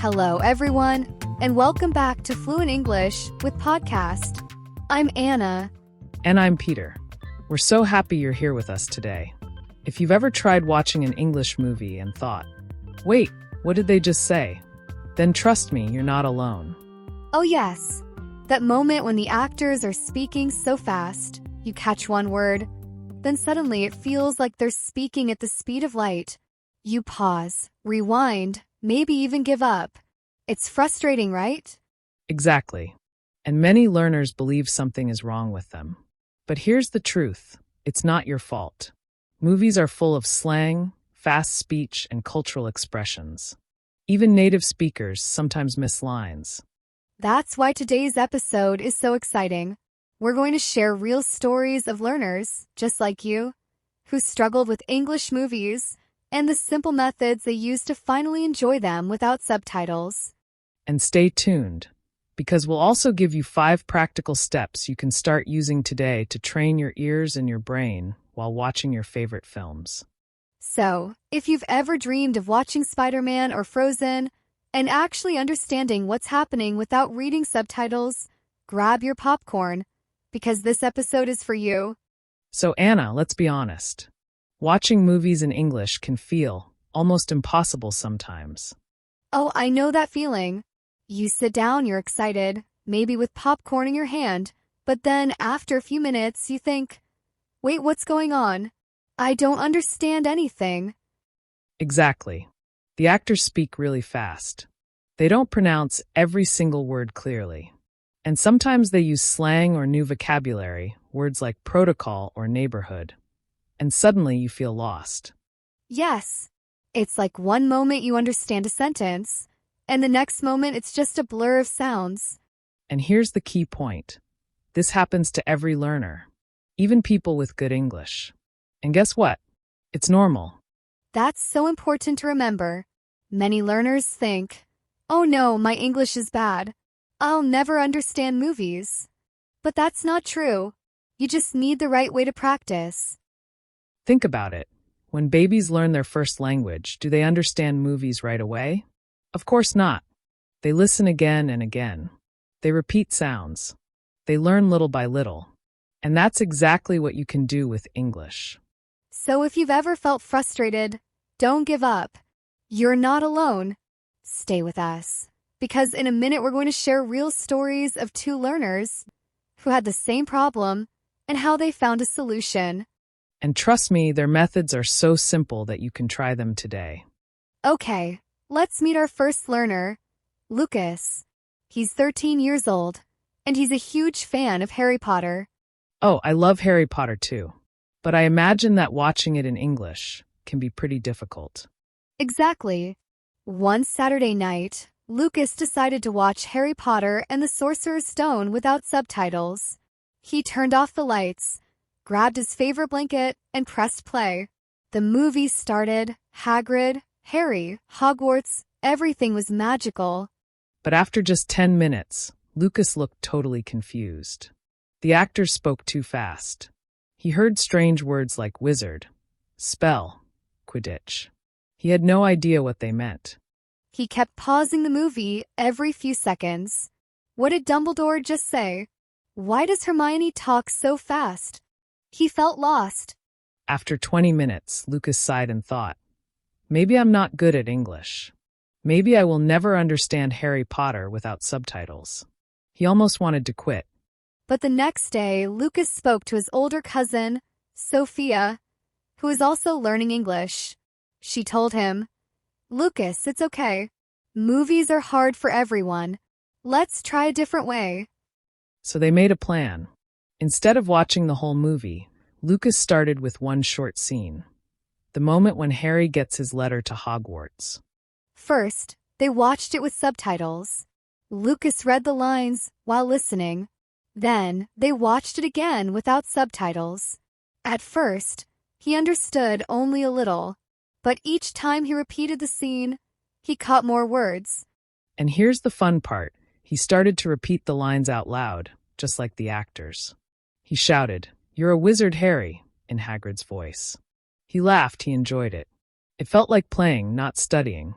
Hello, everyone, and welcome back to Fluent English with Podcast. I'm Anna. And I'm Peter. We're so happy you're here with us today. If you've ever tried watching an English movie and thought, wait, what did they just say? Then trust me, you're not alone. Oh yes, that moment when the actors are speaking so fast, you catch one word, then suddenly it feels like they're speaking at the speed of light. You pause, rewind, maybe even give up. It's frustrating, right? Exactly. And many learners believe something is wrong with them. But here's the truth. It's not your fault. Movies are full of slang, fast speech, and cultural expressions. Even native speakers sometimes miss lines. That's why today's episode is so exciting. We're going to share real stories of learners, just like you, who struggled with English movies and the simple methods they use to finally enjoy them without subtitles. And stay tuned, because we'll also give you 5 practical steps you can start using today to train your ears and your brain while watching your favorite films. So, if you've ever dreamed of watching Spider-Man or Frozen and actually understanding what's happening without reading subtitles, grab your popcorn, because this episode is for you. So Anna, let's be honest. Watching movies in English can feel almost impossible sometimes. Oh, I know that feeling. You sit down, you're excited, maybe with popcorn in your hand, but then after a few minutes you think, wait, what's going on? I don't understand anything. Exactly. The actors speak really fast. They don't pronounce every single word clearly. And sometimes they use slang or new vocabulary, words like protocol or neighborhood. And suddenly you feel lost. Yes. It's like one moment you understand a sentence, and the next moment it's just a blur of sounds. And here's the key point. This happens to every learner, even people with good English. And guess what? It's normal. That's so important to remember. Many learners think, oh no, my English is bad. I'll never understand movies. But that's not true. You just need the right way to practice. Think about it. When babies learn their first language, do they understand movies right away? Of course not. They listen again and again. They repeat sounds. They learn little by little. And that's exactly what you can do with English. So if you've ever felt frustrated, don't give up. You're not alone. Stay with us, because in a minute we're going to share real stories of 2 learners who had the same problem and how they found a solution. And trust me, their methods are so simple that you can try them today. Okay, let's meet our first learner, Lucas. He's 13 years old, and he's a huge fan of Harry Potter. Oh, I love Harry Potter too. But I imagine that watching it in English can be pretty difficult. Exactly. One Saturday night, Lucas decided to watch Harry Potter and the Sorcerer's Stone without subtitles. He turned off the lights, grabbed his favorite blanket, and pressed play. The movie started. Hagrid, Harry, Hogwarts, everything was magical. But after just 10 minutes, Lucas looked totally confused. The actors spoke too fast. He heard strange words like wizard, spell, Quidditch. He had no idea what they meant. He kept pausing the movie every few seconds. What did Dumbledore just say? Why does Hermione talk so fast? He felt lost. After 20 minutes, Lucas sighed and thought, maybe I'm not good at English. Maybe I will never understand Harry Potter without subtitles. He almost wanted to quit. But the next day, Lucas spoke to his older cousin, Sophia, who is also learning English. She told him, Lucas, it's okay. Movies are hard for everyone. Let's try a different way. So they made a plan. Instead of watching the whole movie, Lucas started with one short scene. The moment when Harry gets his letter to Hogwarts. First, they watched it with subtitles. Lucas read the lines while listening. Then, they watched it again without subtitles. At first, he understood only a little, but each time he repeated the scene, he caught more words. And here's the fun part. He started to repeat the lines out loud, just like the actors. He shouted, "You're a wizard, Harry," in Hagrid's voice. He laughed, he enjoyed it. It felt like playing, not studying.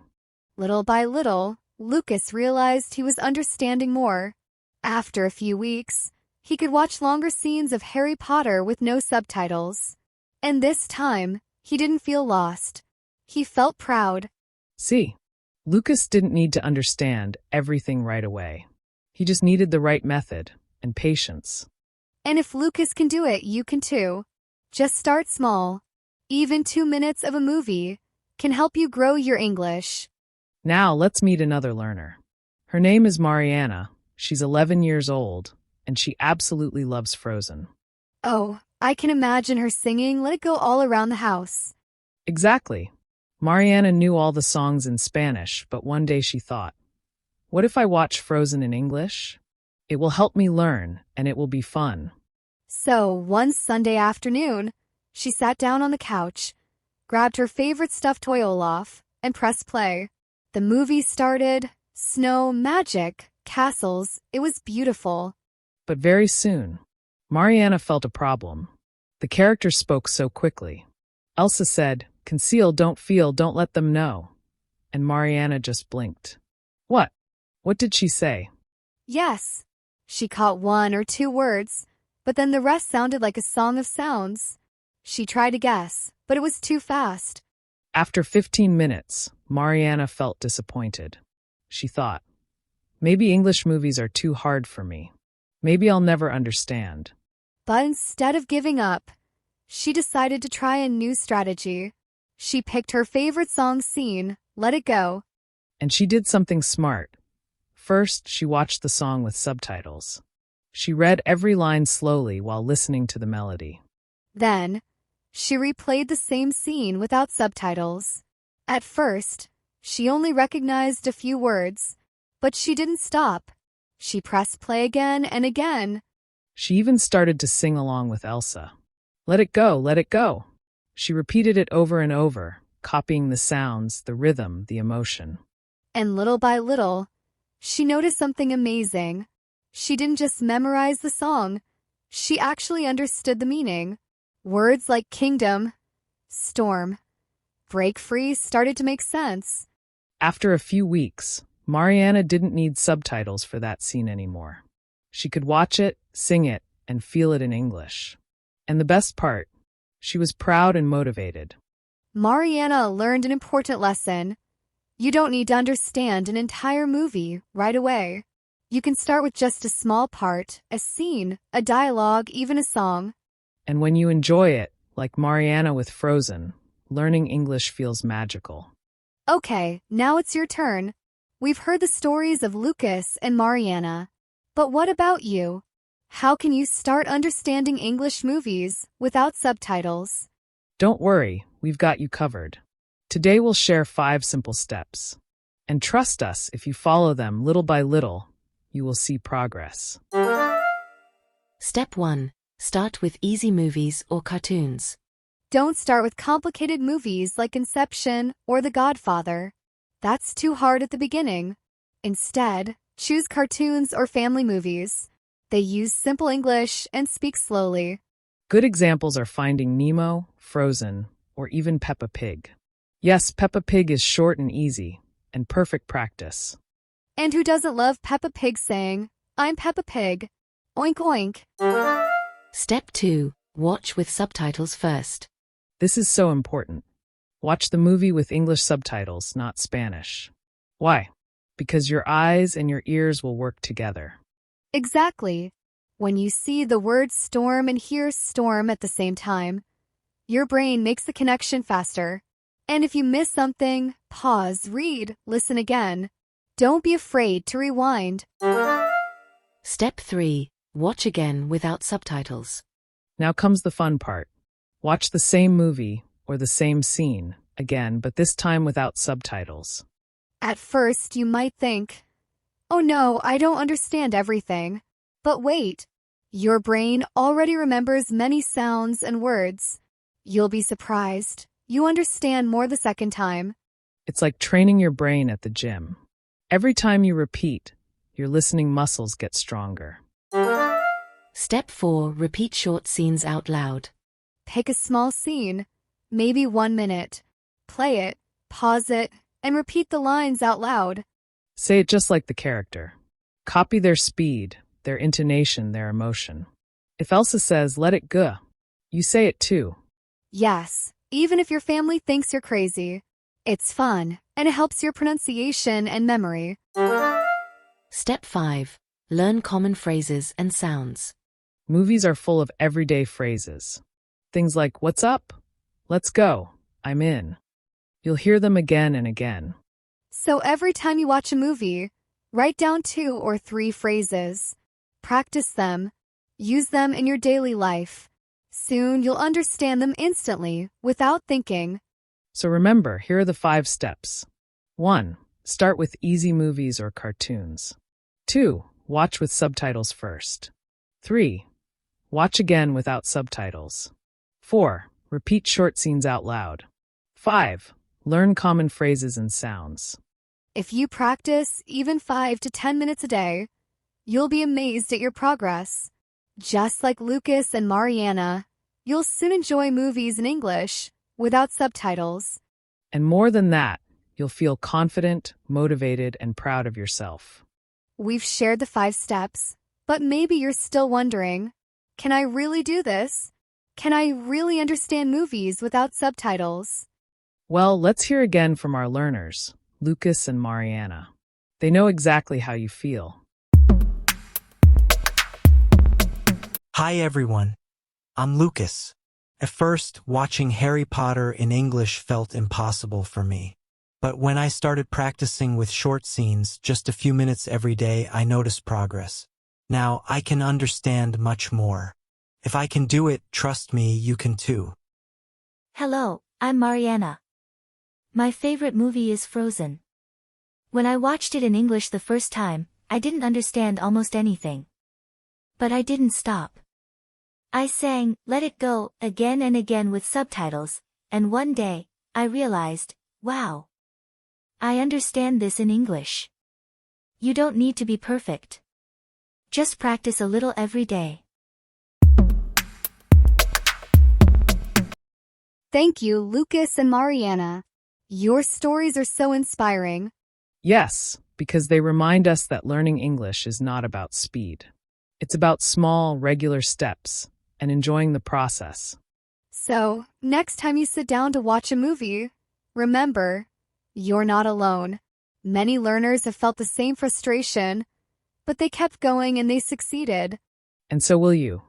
Little by little, Lucas realized he was understanding more. After a few weeks, he could watch longer scenes of Harry Potter with no subtitles. And this time, he didn't feel lost. He felt proud. See, Lucas didn't need to understand everything right away. He just needed the right method and patience. And if Lucas can do it, you can too. Just start small. Even 2 minutes of a movie can help you grow your English. Now let's meet another learner. Her name is Mariana. She's 11 years old, and she absolutely loves Frozen. Oh, I can imagine her singing Let It Go all around the house. Exactly. Mariana knew all the songs in Spanish, but one day she thought, what if I watch Frozen in English? It will help me learn, and it will be fun. So, one Sunday afternoon, she sat down on the couch, grabbed her favorite stuffed toy Olaf, and pressed play. The movie started. Snow, magic, castles. It was beautiful. But very soon, Mariana felt a problem. The characters spoke so quickly. Elsa said, "Conceal, don't feel, don't let them know." And Mariana just blinked. What? What did she say? Yes. She caught 1 or 2 words, but then the rest sounded like a song of sounds. She tried to guess, but it was too fast. After 15 minutes, Mariana felt disappointed. She thought, maybe English movies are too hard for me. Maybe I'll never understand. But instead of giving up, she decided to try a new strategy. She picked her favorite song scene, Let It Go. And she did something smart. First, she watched the song with subtitles. She read every line slowly while listening to the melody. Then, she replayed the same scene without subtitles. At first, she only recognized a few words, but she didn't stop. She pressed play again and again. She even started to sing along with Elsa. Let it go, let it go. She repeated it over and over, copying the sounds, the rhythm, the emotion. And little by little, she noticed something amazing. She didn't just memorize the song, she actually understood the meaning. Words like kingdom, storm, break free started to make sense. After a few weeks, Mariana didn't need subtitles for that scene anymore. She could watch it, sing it, and feel it in English. And the best part, she was proud and motivated. Mariana learned an important lesson. You don't need to understand an entire movie right away. You can start with just a small part, a scene, a dialogue, even a song. And when you enjoy it, like Mariana with Frozen, learning English feels magical. Okay, now it's your turn. We've heard the stories of Lucas and Mariana. But what about you? How can you start understanding English movies without subtitles? Don't worry, we've got you covered. Today we'll share 5 simple steps. And trust us, if you follow them little by little, you will see progress. Step 1. Start with easy movies or cartoons. Don't start with complicated movies like Inception or The Godfather. That's too hard at the beginning. Instead, choose cartoons or family movies. They use simple English and speak slowly. Good examples are Finding Nemo, Frozen, or even Peppa Pig. Yes, Peppa Pig is short and easy, and perfect practice. And who doesn't love Peppa Pig saying, "I'm Peppa Pig. Oink oink." Step 2. Watch with subtitles first. This is so important. Watch the movie with English subtitles, not Spanish. Why? Because your eyes and your ears will work together. Exactly. When you see the word storm and hear storm at the same time, your brain makes the connection faster. And if you miss something, pause, read, listen again. Don't be afraid to rewind. Step 3. Watch again without subtitles. Now comes the fun part. Watch the same movie or the same scene again, but this time without subtitles. At first, you might think, "Oh no, I don't understand everything." But wait, your brain already remembers many sounds and words. You'll be surprised. You understand more the second time. It's like training your brain at the gym. Every time you repeat, your listening muscles get stronger. Step 4. Repeat short scenes out loud. Pick a small scene, maybe 1 minute. Play it, pause it, and repeat the lines out loud. Say it just like the character. Copy their speed, their intonation, their emotion. If Elsa says, let it go, you say it too. Yes, even if your family thinks you're crazy. It's fun, and it helps your pronunciation and memory. Step 5. Learn common phrases and sounds. Movies are full of everyday phrases. Things like, what's up? Let's go. I'm in. You'll hear them again and again. So every time you watch a movie, write down 2 or 3 phrases. Practice them. Use them in your daily life. Soon you'll understand them instantly, without thinking. So remember, here are the 5 steps. 1. Start with easy movies or cartoons. 2. Watch with subtitles first. 3. Watch again without subtitles. 4. Repeat short scenes out loud. 5. Learn common phrases and sounds. If you practice even 5 to 10 minutes a day, you'll be amazed at your progress. Just like Lucas and Mariana, you'll soon enjoy movies in English without subtitles. And more than that, you'll feel confident, motivated, and proud of yourself. We've shared the 5 steps, but maybe you're still wondering, can I really do this? Can I really understand movies without subtitles? Well, let's hear again from our learners, Lucas and Mariana. They know exactly how you feel. Hi everyone, I'm Lucas. At first, watching Harry Potter in English felt impossible for me. But when I started practicing with short scenes, just a few minutes every day, I noticed progress. Now, I can understand much more. If I can do it, trust me, you can too. Hello, I'm Mariana. My favorite movie is Frozen. When I watched it in English the first time, I didn't understand almost anything. But I didn't stop. I sang Let It Go again and again with subtitles, and one day, I realized, wow. I understand this in English. You don't need to be perfect. Just practice a little every day. Thank you, Lucas and Mariana. Your stories are so inspiring. Yes, because they remind us that learning English is not about speed. It's about small, regular steps and enjoying the process. So, next time you sit down to watch a movie, remember, you're not alone. Many learners have felt the same frustration, but they kept going and they succeeded. And so will you.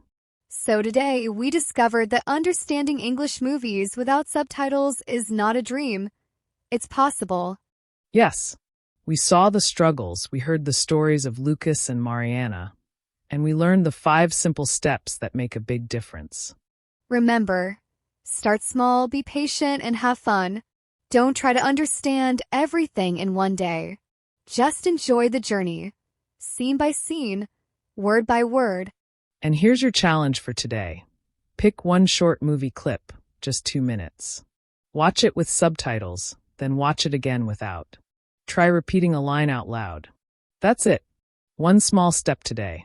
So today, we discovered that understanding English movies without subtitles is not a dream. It's possible. Yes, we saw the struggles, we heard the stories of Lucas and Mariana, and we learned the 5 simple steps that make a big difference. Remember, start small, be patient, and have fun. Don't try to understand everything in one day. Just enjoy the journey, scene by scene, word by word. And here's your challenge for today. Pick one short movie clip, just 2 minutes. Watch it with subtitles, then watch it again without. Try repeating a line out loud. That's it. One small step today.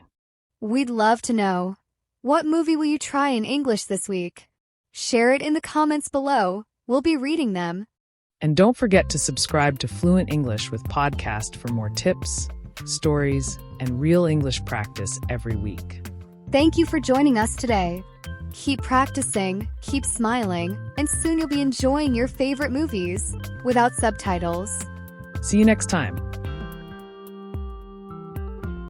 We'd love to know. What movie will you try in English this week? Share it in the comments below. We'll be reading them. And don't forget to subscribe to Fluent English with podcast for more tips, stories, and real English practice every week. Thank you for joining us today. Keep practicing, keep smiling, and soon you'll be enjoying your favorite movies without subtitles. See you next time.